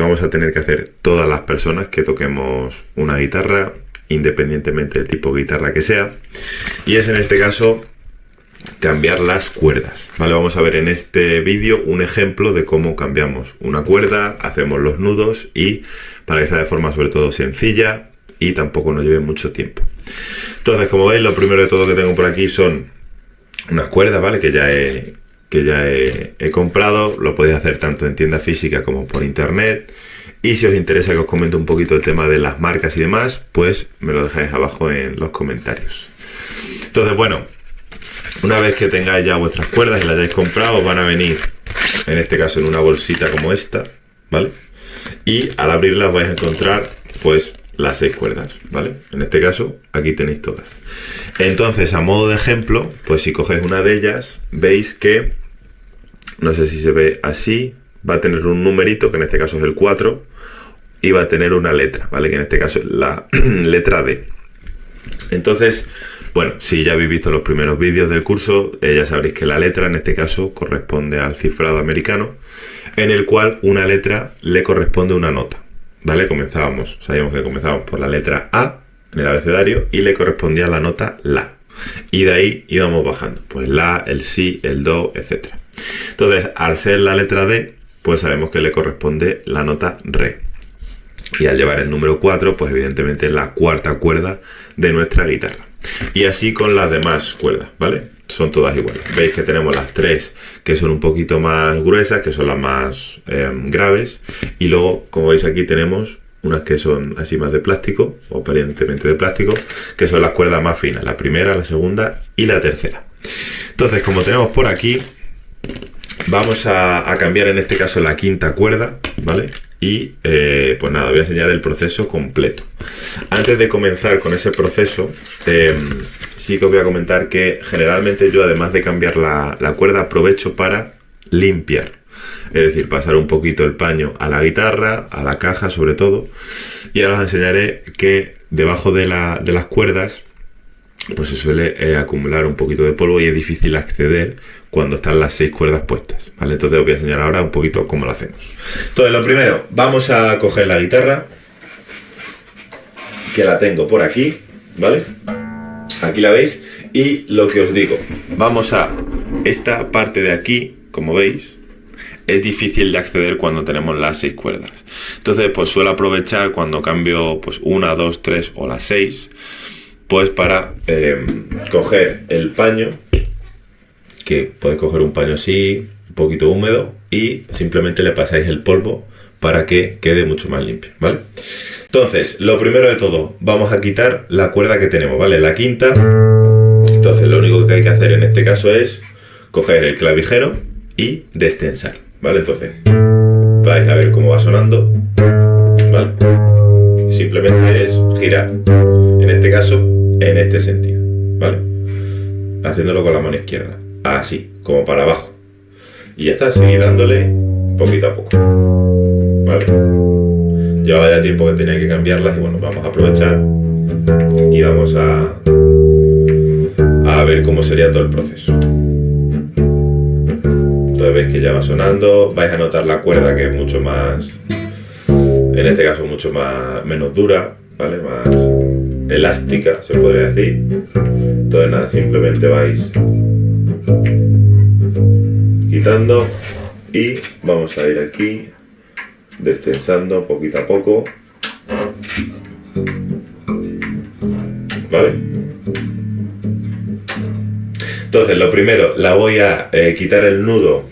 vamos a tener que hacer todas las personas que toquemos una guitarra, independientemente del tipo de guitarra que sea, y es en este caso cambiar las cuerdas, ¿vale? Vamos a ver en este vídeo un ejemplo de cómo cambiamos una cuerda, hacemos los nudos y para que sea de forma sobre todo sencilla y tampoco nos lleve mucho tiempo. Entonces, como veis, lo primero de todo que tengo por aquí son unas cuerdas, ¿vale? Que ya he comprado. Lo podéis hacer tanto en tienda física como por internet. Y si os interesa que os comente un poquito el tema de las marcas y demás, pues me lo dejáis abajo en los comentarios. Entonces, bueno, una vez que tengáis ya vuestras cuerdas y las hayáis comprado, os van a venir, en este caso, en una bolsita como esta, ¿vale? Y al abrirlas vais a encontrar, pues, las 6 cuerdas, ¿vale? En este caso, aquí tenéis todas. Entonces, a modo de ejemplo, pues si cogéis una de ellas, veis que, no sé si se ve así, va a tener un numerito, que en este caso es el 4, y va a tener una letra, ¿vale? Que en este caso es la letra D. Entonces, bueno, si ya habéis visto los primeros vídeos del curso, ya sabréis que la letra en este caso corresponde al cifrado americano, en el cual una letra le corresponde una nota, ¿vale? Sabíamos que comenzábamos por la letra A en el abecedario y le correspondía la nota La. Y de ahí íbamos bajando, pues La, el Si, el Do, etc. Entonces, al ser la letra D, pues sabemos que le corresponde la nota Re. Y al llevar el número 4, pues evidentemente es la cuarta cuerda de nuestra guitarra. Y así con las demás cuerdas, ¿vale? Son todas iguales. Veis que tenemos las 3 que son un poquito más gruesas, que son las más graves. Y luego, como veis aquí, tenemos unas que son así más de plástico, o aparentemente de plástico, que son las cuerdas más finas. La primera, la segunda y la tercera. Entonces, como tenemos por aquí, vamos a cambiar en este caso la quinta cuerda, ¿vale? Y pues nada, voy a enseñar el proceso completo. Antes de comenzar con ese proceso, sí que os voy a comentar que generalmente yo, además de cambiar la cuerda, aprovecho para limpiar. Es decir, pasar un poquito el paño a la guitarra, a la caja sobre todo. Y ahora os enseñaré que debajo de las cuerdas pues se suele acumular un poquito de polvo y es difícil acceder cuando están las 6 cuerdas puestas, ¿vale? Entonces os voy a enseñar ahora un poquito cómo lo hacemos. Entonces, lo primero, vamos a coger la guitarra, que la tengo por aquí, ¿vale? Aquí la veis. Y lo que os digo, vamos a esta parte de aquí, como veis, es difícil de acceder cuando tenemos las 6 cuerdas. Entonces, pues suelo aprovechar cuando cambio pues 1, 2, 3 o las 6, pues para coger el paño, que podéis coger un paño así, un poquito húmedo, y simplemente le pasáis el polvo para que quede mucho más limpio, ¿vale? Entonces, lo primero de todo, vamos a quitar la cuerda que tenemos, ¿vale? La quinta. Entonces, lo único que hay que hacer en este caso es coger el clavijero y destensar, ¿vale? Entonces, vais a ver cómo va sonando, ¿vale? Simplemente es girar, en este caso, en este sentido, ¿vale? Haciéndolo con la mano izquierda, así, como para abajo. Y ya está, seguir dándole poquito a poco, ¿vale? Llevaba ya tiempo que tenía que cambiarlas y bueno, vamos a aprovechar y vamos a ver cómo sería todo el proceso. Entonces veis que ya va sonando, vais a notar la cuerda que es mucho más, en este caso menos dura, ¿vale? Más elástica, se podría decir. Entonces nada, simplemente vais quitando y vamos a ir aquí destensando poquito a poco, ¿vale? Entonces, lo primero, la voy a quitar el nudo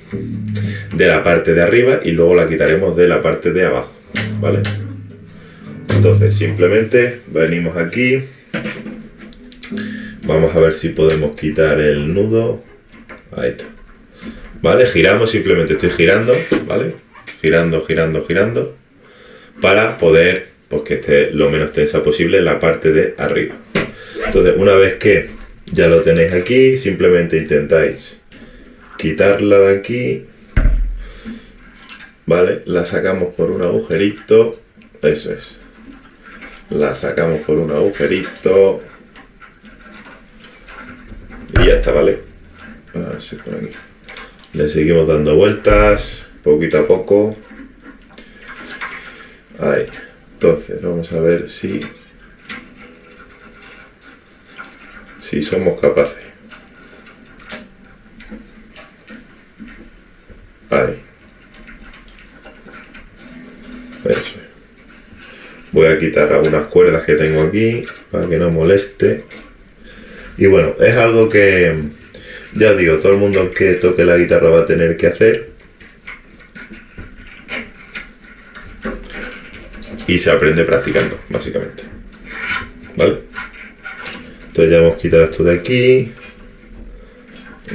de la parte de arriba y luego la quitaremos de la parte de abajo, ¿vale? Entonces, simplemente venimos aquí, vamos a ver si podemos quitar el nudo, ahí está, ¿vale? Giramos, simplemente estoy girando, ¿vale? Girando, girando, girando, para poder, pues, que esté lo menos tensa posible en la parte de arriba. Entonces, una vez que ya lo tenéis aquí, simplemente intentáis quitarla de aquí, ¿vale? La sacamos por un agujerito, eso es. La sacamos por un agujerito y ya está, ¿vale? Así por aquí. Le seguimos dando vueltas, poquito a poco. Ahí. Entonces, vamos a ver si somos capaces. Ahí. Eso es. Voy a quitar algunas cuerdas que tengo aquí para que no moleste. Y bueno, es algo que, ya os digo, todo el mundo que toque la guitarra va a tener que hacer. Y se aprende practicando, básicamente. ¿Vale? Entonces ya hemos quitado esto de aquí.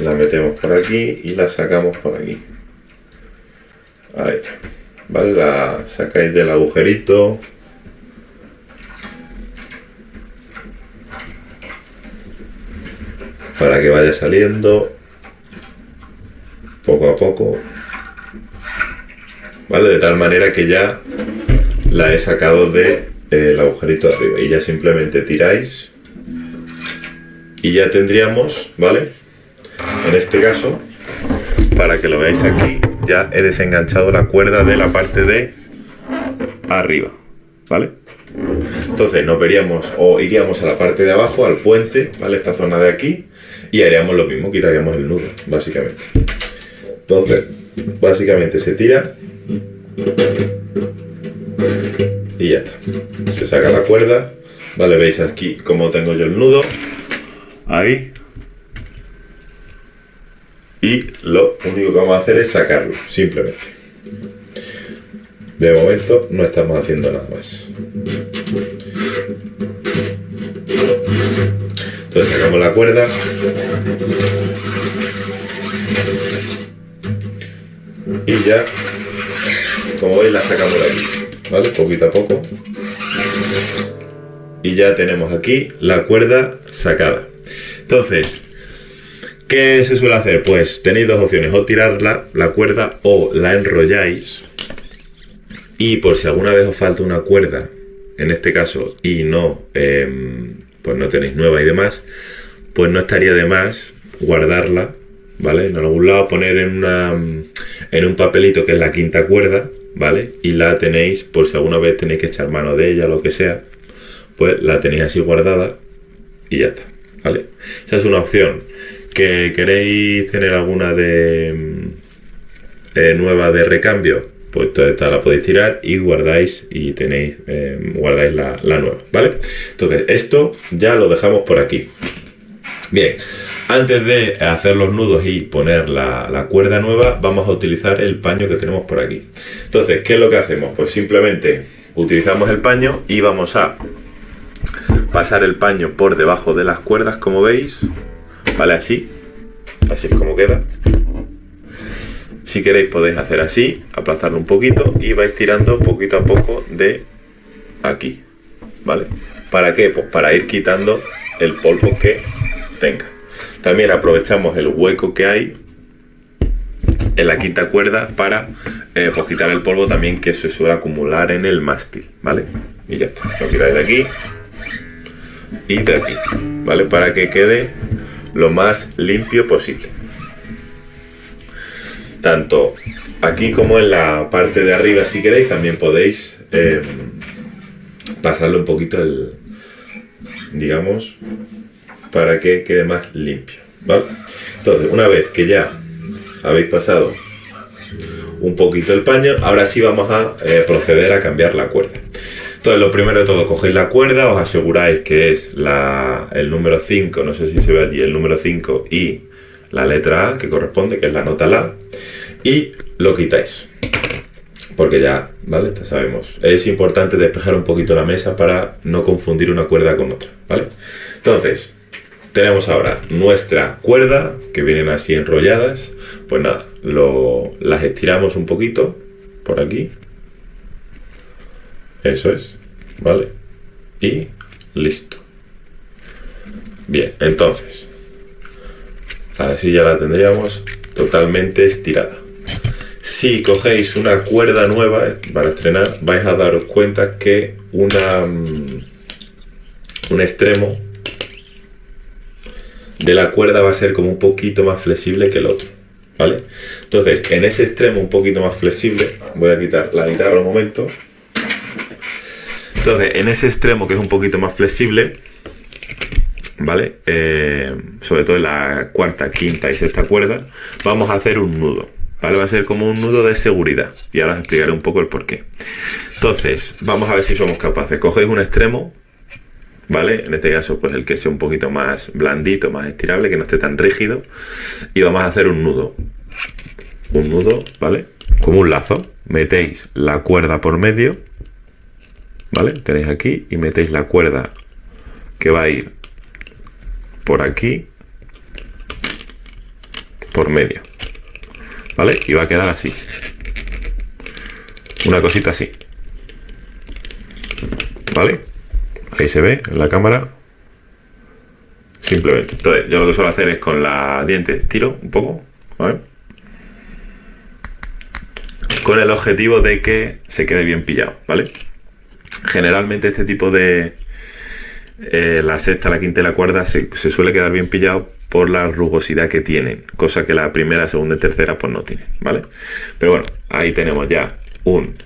La metemos por aquí y la sacamos por aquí. Ahí. ¿Vale? La sacáis del agujerito. Para que vaya saliendo poco a poco. ¿Vale? De tal manera que ya la he sacado del agujerito de arriba. Y ya simplemente tiráis. Y ya tendríamos, ¿vale? En este caso, para que lo veáis aquí, ya he desenganchado la cuerda de la parte de arriba, ¿vale? Entonces nos veríamos o iríamos a la parte de abajo, al puente, ¿vale? Esta zona de aquí, y haríamos lo mismo, quitaríamos el nudo, básicamente. Entonces, básicamente se tira y ya está. Se saca la cuerda, ¿vale? Veis aquí cómo tengo yo el nudo. Ahí. Y lo único que vamos a hacer es sacarlo, simplemente. De momento no estamos haciendo nada más. Entonces sacamos la cuerda. Y ya, como veis, la sacamos de aquí, ¿vale? Poquito a poco. Y ya tenemos aquí la cuerda sacada. Entonces, ¿qué se suele hacer? Pues tenéis dos opciones, o tirarla, la cuerda, o la enrolláis. Y por si alguna vez os falta una cuerda, en este caso, y no, pues no tenéis nueva y demás, pues no estaría de más guardarla, ¿vale? En algún lado poner en un papelito que es la quinta cuerda, ¿vale? Y la tenéis, por si alguna vez tenéis que echar mano de ella, lo que sea, pues la tenéis así guardada y ya está, ¿vale? Esa es una opción. ¿Que queréis tener alguna de nueva de recambio? Pues toda esta la podéis tirar y guardáis y tenéis guardáis la nueva, ¿vale? Entonces esto ya lo dejamos por aquí. Bien, antes de hacer los nudos y poner la cuerda nueva, vamos a utilizar el paño que tenemos por aquí. Entonces, ¿qué es lo que hacemos? Pues simplemente utilizamos el paño y vamos a pasar el paño por debajo de las cuerdas, como veis, ¿vale? Así es como queda. Si queréis podéis hacer así, aplastarlo un poquito y vais tirando poquito a poco de aquí, ¿vale? ¿Para qué? Pues para ir quitando el polvo que tenga. También aprovechamos el hueco que hay en la quinta cuerda para pues quitar el polvo también que se suele acumular en el mástil, ¿vale? Y ya está, lo quitáis de aquí y de aquí, ¿vale? Para que quede lo más limpio posible. Tanto aquí como en la parte de arriba, si queréis, también podéis pasarlo un poquito digamos, para que quede más limpio, ¿vale? Entonces, una vez que ya habéis pasado un poquito el paño, ahora sí vamos a proceder a cambiar la cuerda. Entonces, lo primero de todo, cogéis la cuerda, os aseguráis que es el número 5, no sé si se ve allí, el número 5 y la letra A que corresponde, que es la nota La, y lo quitáis. Porque ya, ¿vale? Ya sabemos. Es importante despejar un poquito la mesa para no confundir una cuerda con otra, ¿vale? Entonces, tenemos ahora nuestra cuerda, que vienen así enrolladas. Pues nada, las estiramos un poquito por aquí. Eso es, ¿vale? Y listo. Bien, entonces, así ya la tendríamos totalmente estirada. Si cogéis una cuerda nueva para estrenar, vais a daros cuenta que un extremo de la cuerda va a ser como un poquito más flexible que el otro, ¿vale? Entonces, en ese extremo un poquito más flexible, voy a quitar la guitarra un momento. Entonces, en ese extremo que es un poquito más flexible, ¿vale? Sobre todo en la cuarta, quinta y sexta cuerda, vamos a hacer un nudo, ¿vale? Va a ser como un nudo de seguridad. Y ahora os explicaré un poco el porqué. Entonces, vamos a ver si somos capaces. Cogéis un extremo, ¿vale? En este caso, pues el que sea un poquito más blandito, más estirable, que no esté tan rígido. Y vamos a hacer un nudo. Un nudo, ¿vale? Como un lazo. Metéis la cuerda por medio, ¿vale? Tenéis aquí y metéis la cuerda que va a ir por aquí, por medio, ¿vale? Y va a quedar así. Una cosita así, ¿vale? Ahí se ve en la cámara. Simplemente. Entonces, yo lo que suelo hacer es con la diente tiro un poco, ¿vale? Con el objetivo de que se quede bien pillado, ¿vale? Generalmente este tipo de... la sexta, la quinta y la cuarta se suele quedar bien pillado por la rugosidad que tienen, cosa que la primera, segunda y tercera pues no tienen, ¿vale? Pero bueno, ahí tenemos ya un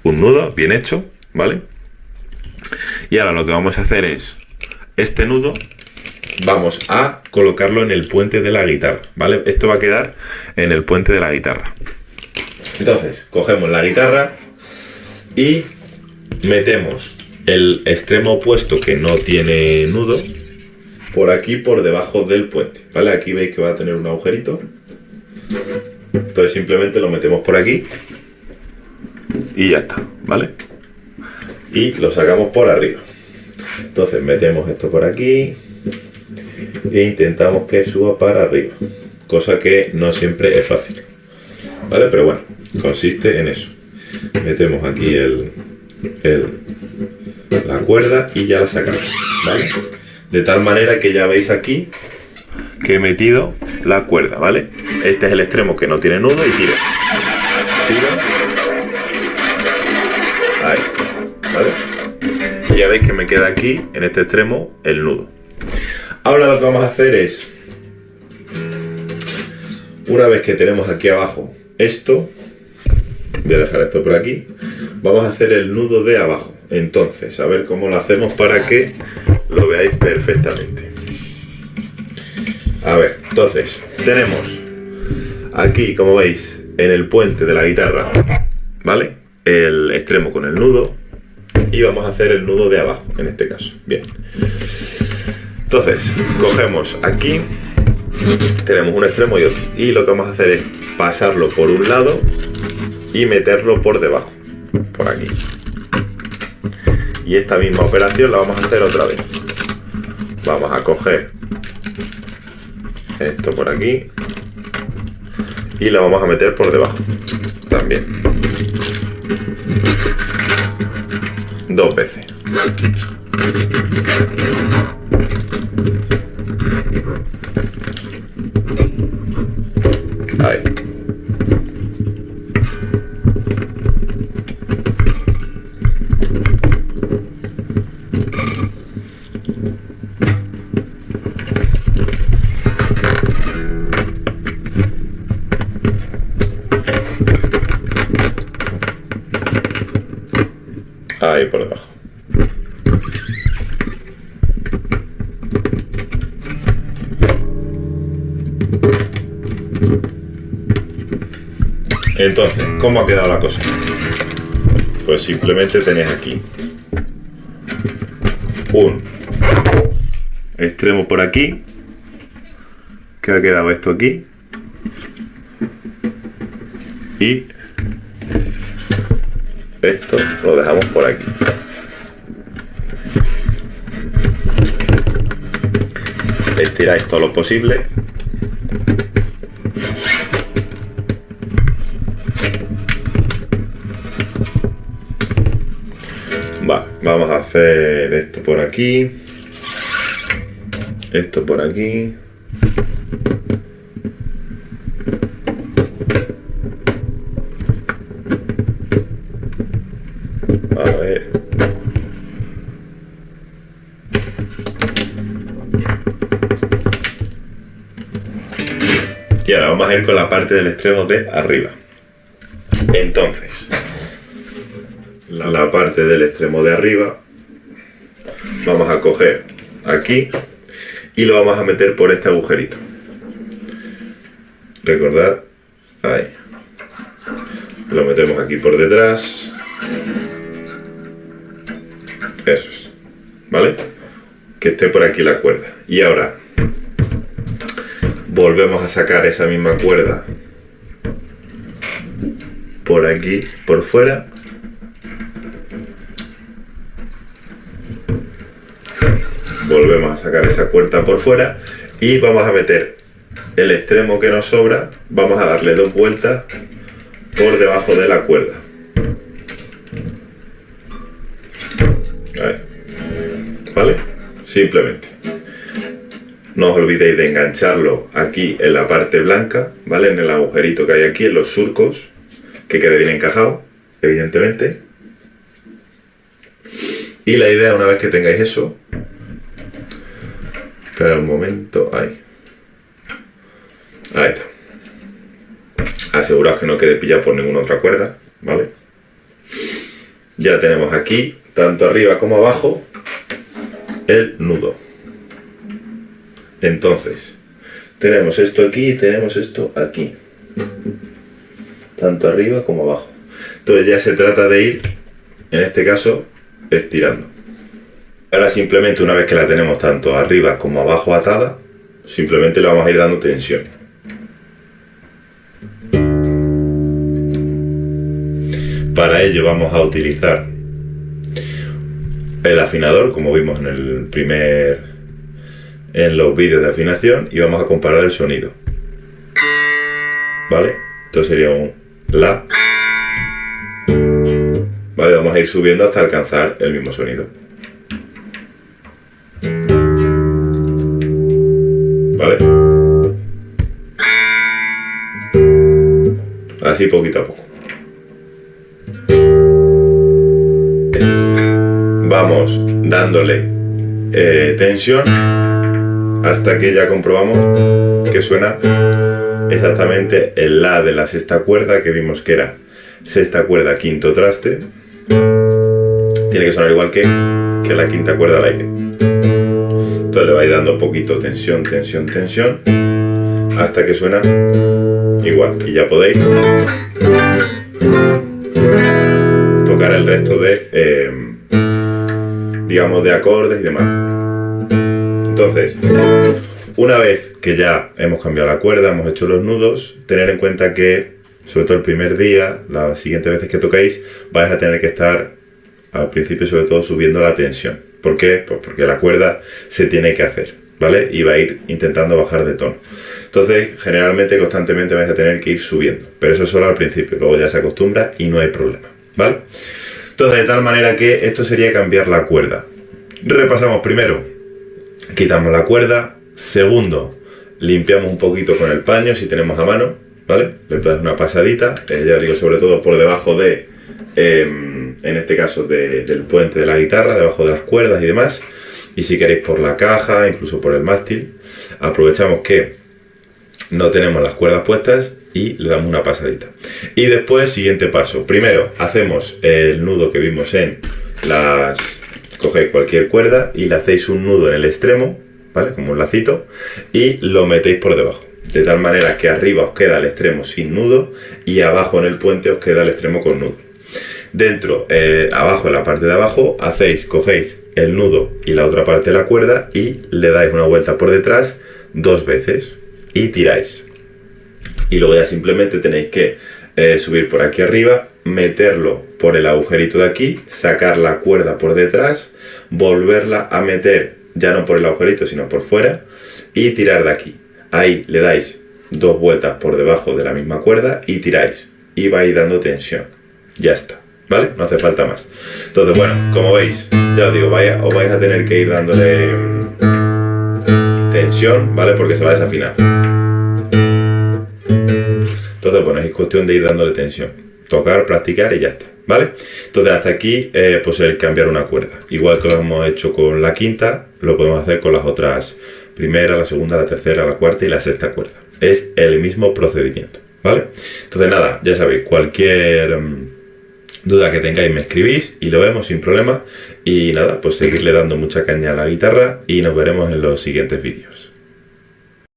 nudo bien hecho, ¿vale? Y ahora lo que vamos a hacer es este nudo vamos a colocarlo en el puente de la guitarra, ¿vale? Esto va a quedar en el puente de la guitarra. Entonces, cogemos la guitarra y metemos el extremo opuesto que no tiene nudo por aquí, por debajo del puente, ¿vale? Aquí veis que va a tener un agujerito. Entonces simplemente lo metemos por aquí y ya está, ¿vale? Y lo sacamos por arriba. Entonces metemos esto por aquí e intentamos que suba para arriba, cosa que no siempre es fácil, ¿vale? Pero bueno, consiste en eso. Metemos aquí la cuerda y ya la sacamos, ¿vale? De tal manera que ya veis aquí que he metido la cuerda, ¿vale? Este es el extremo que no tiene nudo y tiro. Ahí, ¿vale? Y ya veis que me queda aquí, en este extremo, el nudo. Ahora lo que vamos a hacer es, una vez que tenemos aquí abajo esto, voy a dejar esto por aquí, vamos a hacer el nudo de abajo. Entonces, a ver cómo lo hacemos para que lo veáis perfectamente. A ver, entonces, tenemos aquí, como veis, en el puente de la guitarra, ¿vale? El extremo con el nudo, y vamos a hacer el nudo de abajo, en este caso. Bien. Entonces, cogemos aquí, tenemos un extremo y otro, y lo que vamos a hacer es pasarlo por un lado y meterlo por debajo, por aquí. Y esta misma operación la vamos a hacer otra vez. Vamos a coger esto por aquí y lo vamos a meter por debajo también, 2 veces. Ahí. Ahí por debajo. Entonces, ¿cómo ha quedado la cosa? Pues simplemente tenéis aquí un extremo por aquí, que ha quedado esto aquí, y esto lo dejamos por aquí. Estiráis todo lo posible. Vamos a hacer esto por aquí, esto por aquí, a ver, y ahora vamos a ir con la parte del extremo de arriba. Entonces, la parte del extremo de arriba vamos a coger aquí y lo vamos a meter por este agujerito. Recordad, ahí. Lo metemos aquí por detrás. Eso es, ¿vale? Que esté por aquí la cuerda. Y ahora volvemos a sacar esa misma cuerda por aquí, por fuera. Volvemos a sacar esa cuerda por fuera y vamos a meter el extremo que nos sobra, vamos a darle 2 vueltas por debajo de la cuerda. Ahí. ¿Vale? Simplemente. No os olvidéis de engancharlo aquí en la parte blanca, ¿vale? En el agujerito que hay aquí, en los surcos, que quede bien encajado, evidentemente. Y la idea, una vez que tengáis eso, espera un momento, ahí está. Aseguraos que no quede pillado por ninguna otra cuerda, ¿vale? Ya tenemos aquí, tanto arriba como abajo, el nudo. Entonces, tenemos esto aquí y tenemos esto aquí. Tanto arriba como abajo. Entonces ya se trata de ir, en este caso, estirando. Ahora simplemente, una vez que la tenemos tanto arriba como abajo atada, simplemente le vamos a ir dando tensión. Para ello vamos a utilizar el afinador, como vimos en los vídeos de afinación, y vamos a comparar el sonido. ¿Vale? Esto sería un la. Vale, vamos a ir subiendo hasta alcanzar el mismo sonido. ¿Vale? Así poquito a poco. Vamos dándole tensión hasta que ya comprobamos que suena exactamente el la de la sexta cuerda, que vimos que era sexta cuerda, quinto traste. Tiene que sonar igual que la quinta cuerda al aire. Entonces le vais dando poquito tensión, tensión, tensión, hasta que suena igual. Y ya podéis tocar el resto de, digamos, de acordes y demás. Entonces, una vez que ya hemos cambiado la cuerda, hemos hecho los nudos, tener en cuenta que, sobre todo el primer día, las siguientes veces que tocáis, vais a tener que estar al principio sobre todo subiendo la tensión. ¿Por qué? Pues porque la cuerda se tiene que hacer, ¿vale? Y va a ir intentando bajar de tono. Entonces, generalmente, constantemente vais a tener que ir subiendo, pero eso solo al principio, luego ya se acostumbra y no hay problema, ¿vale? Entonces, de tal manera que esto sería cambiar la cuerda. Repasamos primero, quitamos la cuerda. Segundo, limpiamos un poquito con el paño si tenemos a mano, ¿vale? Le das una pasadita, ya digo, sobre todo por debajo de, en este caso del puente de la guitarra, debajo de las cuerdas y demás. Y si queréis por la caja, incluso por el mástil, aprovechamos que no tenemos las cuerdas puestas y le damos una pasadita. Y después, siguiente paso. Primero, hacemos el nudo que vimos en las... Cogéis cualquier cuerda y le hacéis un nudo en el extremo, ¿vale? Como un lacito, y lo metéis por debajo. De tal manera que arriba os queda el extremo sin nudo y abajo en el puente os queda el extremo con nudo. Dentro, abajo, en la parte de abajo, cogéis el nudo y la otra parte de la cuerda y le dais una vuelta por detrás 2 veces y tiráis. Y luego ya simplemente tenéis que subir por aquí arriba, meterlo por el agujerito de aquí, sacar la cuerda por detrás, volverla a meter, ya no por el agujerito sino por fuera, y tirar de aquí. Ahí le dais 2 vueltas por debajo de la misma cuerda y tiráis. Y vais dando tensión. Ya está, ¿vale? No hace falta más. Entonces, bueno, como veis, ya os digo, os vais a tener que ir dándole tensión, ¿vale? Porque se va a desafinar. Entonces, bueno, es cuestión de ir dándole tensión. Tocar, practicar y ya está, ¿vale? Entonces, hasta aquí, pues el cambiar una cuerda. Igual que lo hemos hecho con la quinta, lo podemos hacer con las otras primera, la segunda, la tercera, la cuarta y la sexta cuerda. Es el mismo procedimiento, ¿vale? Entonces nada, ya sabéis, cualquier duda que tengáis me escribís y lo vemos sin problema. Y nada, pues seguirle dando mucha caña a la guitarra y nos veremos en los siguientes vídeos.